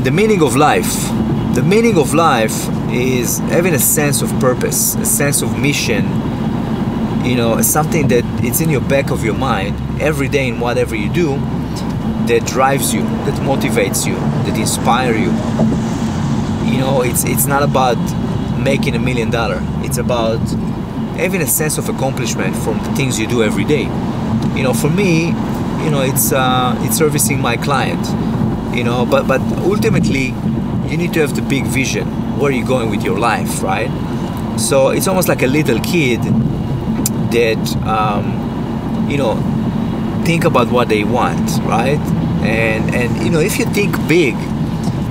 the meaning of life. The meaning of life is having a sense of purpose, a sense of mission, something that it's in your back of your mind every day in whatever you do, that drives you, that motivates you, that inspires you. It's not about making $1 million. It's about having a sense of accomplishment from the things you do every day. For me, it's servicing my client. But ultimately, you need to have the big vision. Where are you going with your life, right? So it's almost like a little kid that think about what they want, right? And if you think big,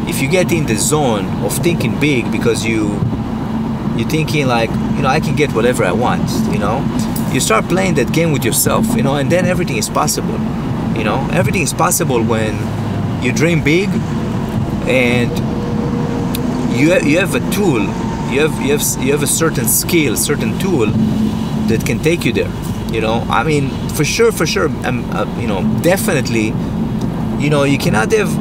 if you get in the zone of thinking big, because you're thinking like, I can get whatever I want, you start playing that game with yourself, and then everything is possible. Everything is possible when you dream big, and you have a tool, you have a certain skill, certain tool that can take you there. For sure, definitely, you cannot have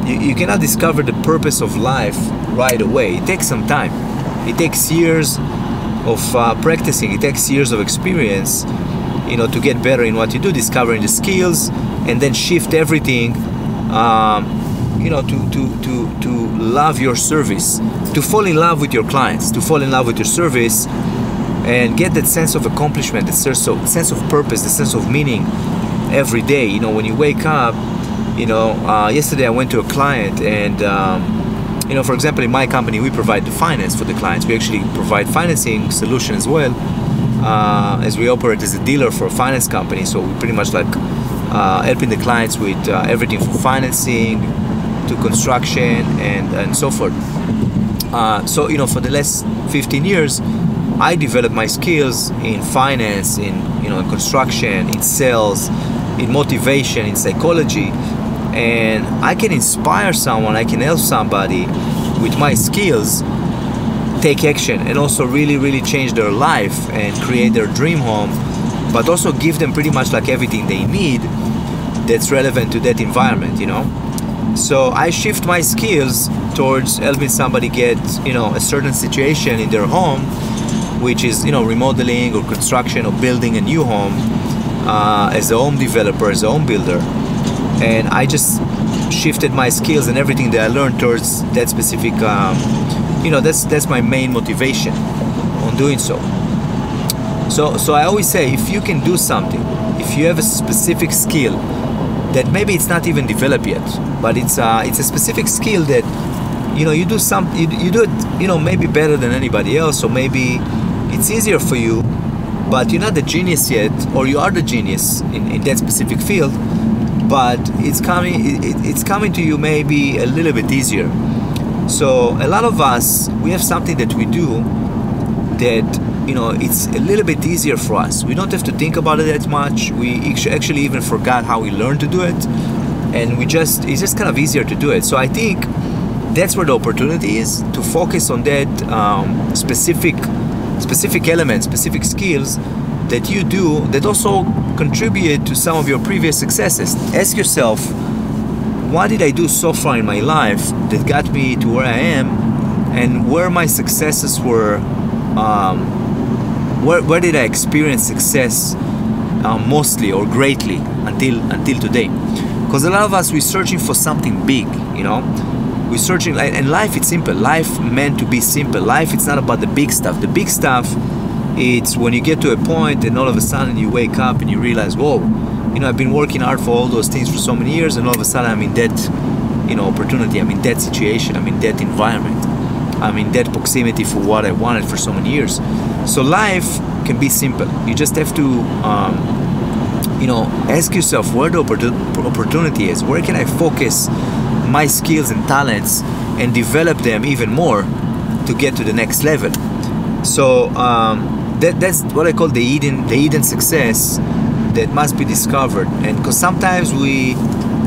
you cannot discover the purpose of life right away. It takes some time. It takes years of practicing. It takes years of experience, to get better in what you do, discovering the skills, and then shift everything, to love your service, to fall in love with your clients, to fall in love with your service, and get that sense of accomplishment, the sense of purpose, the sense of meaning every day. When you wake up, yesterday I went to a client, and for example, in my company, we provide the finance for the clients. We actually provide financing solution as well, as we operate as a dealer for a finance company. So we pretty much like helping the clients with everything from financing to construction and so forth. So for the last 15 years, I developed my skills in finance, in construction, in sales, in motivation, in psychology, and I can inspire someone, I can help somebody with my skills take action and also really change their life and create their dream home, but also give them pretty much like everything they need that's relevant to that environment. So I shift my skills towards helping somebody get a certain situation in their home, which is remodeling or construction or building a new home, as a home developer, as a home builder. And I just shifted my skills and everything that I learned towards that specific, that's my main motivation on doing so. So I always say, if you can do something, if you have a specific skill that maybe it's not even developed yet, but it's a specific skill that you do you do it maybe better than anybody else, or maybe it's easier for you, but you're not the genius yet, or you are the genius in that specific field, but it's coming to you maybe a little bit easier. So a lot of us, we have something that we do that it's a little bit easier for us. We don't have to think about it that much. We actually even forgot how we learned to do it, and it's just kind of easier to do it. So I think that's where the opportunity is, to focus on that specific elements, specific skills that you do that also contribute to some of your previous successes. Ask yourself, what did I do so far in my life that got me to where I am, and where my successes were, where did I experience success mostly or greatly until today? Because a lot of us, we're searching for something big, we're searching, and life, it's simple. Life meant to be simple. Life, it's not about the big stuff. The big stuff, it's when you get to a point and all of a sudden you wake up and you realize, whoa, I've been working hard for all those things for so many years, and all of a sudden I'm in that, opportunity, I'm in that situation, I'm in that environment, I'm in that proximity for what I wanted for so many years. So life can be simple. You just have to, ask yourself where the opportunity is. Where can I focus my skills and talents and develop them even more to get to the next level? So that's what I call the hidden success that must be discovered. And because sometimes we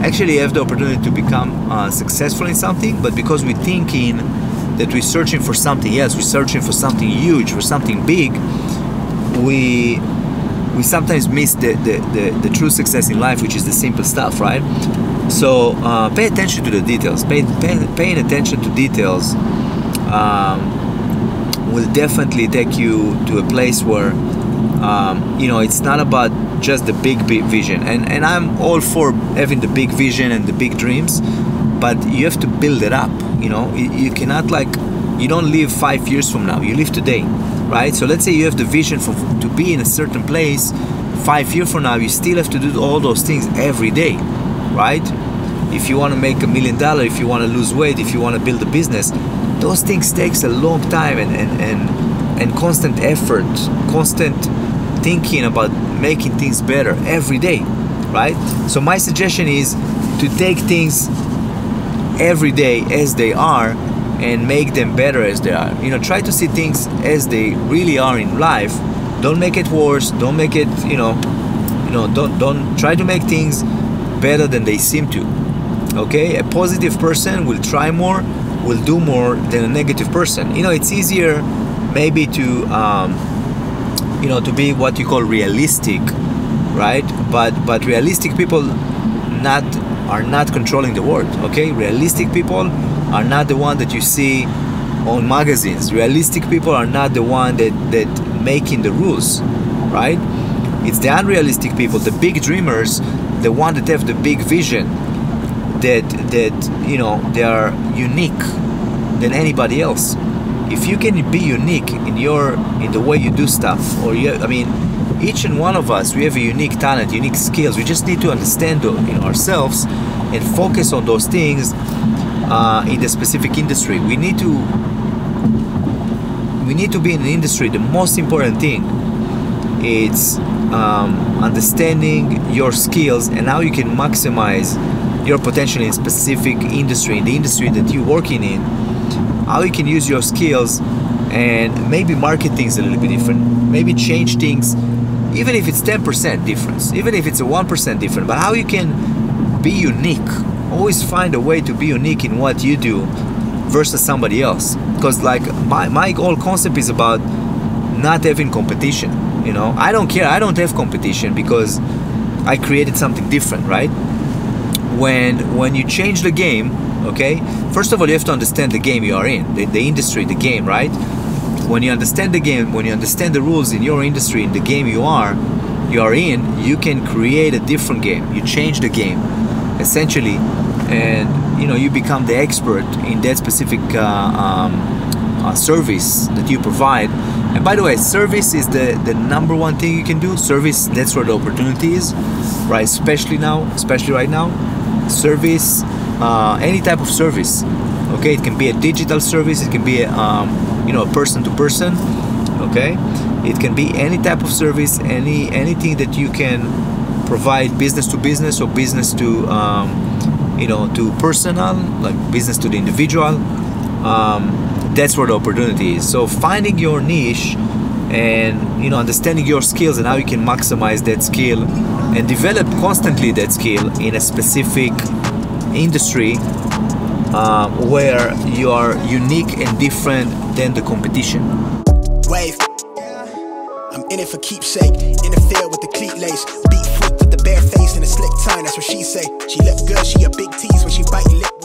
actually have the opportunity to become successful in something, but because we're thinking that we're searching for something else, we're searching for something huge, for something big, we sometimes miss the true success in life, which is the simple stuff, right? So pay attention to the details. Paying attention to details will definitely take you to a place where it's not about just the big vision. And I'm all for having the big vision and the big dreams, but you have to build it up. You cannot, like, you don't live 5 years from now, you live today, right? So let's say you have the vision to be in a certain place 5 years from now. You still have to do all those things every day, right? If you want to make $1 million, if you want to lose weight, if you want to build a business, those things takes a long time and constant effort, constant thinking about making things better every day, right? So my suggestion is to take things every day as they are and make them better as they are. Try to see things as they really are in life. Don't make it worse. Don't make it, don't try to make things better than they seem to. Okay, a positive person will try more, will do more than a negative person. It's easier maybe to to be what you call realistic, right? But realistic people are not controlling the world. Okay, realistic people are not the one that you see on magazines. Realistic people are not the one that making the rules, right? It's the unrealistic people, the big dreamers, the one that have the big vision, that they are unique than anybody else. If you can be unique in the way you do stuff, or each and one of us, we have a unique talent, unique skills. We just need to understand ourselves and focus on those things in the specific industry. We need to be in an industry. The most important thing is understanding your skills and how you can maximize your potential in specific industry, in the industry that you're working in. How you can use your skills and maybe market things a little bit different, maybe change things, even if it's 10% difference, even if it's a 1% different, but how you can be unique. Always find a way to be unique in what you do versus somebody else. Because like my whole concept is about not having competition. I don't care, I don't have competition because I created something different, right? When you change the game, okay, first of all you have to understand the game you are in, the industry, the game, right? When you understand the game, when you understand the rules in your industry, in the game you are in, you can create a different game. You change the game essentially, and you become the expert in that specific service that you provide. And by the way, service is the number one thing you can do. Service, that's where the opportunity is, right? Especially right now. Service, any type of service. Okay, it can be a digital service, it can be a person to person. Okay, it can be any type of service, anything that you can provide, business to business or business to to personal, like business to the individual. That's where the opportunity is. So finding your niche and understanding your skills and how you can maximize that skill and develop constantly that skill in a specific industry where you are unique and different than the competition. Wave, I'm in it for keepsake, in the field with the cleat lace, beat freak with the bare face and a slick tongue, that's what she say. She look good, she a big tease when she biting lip.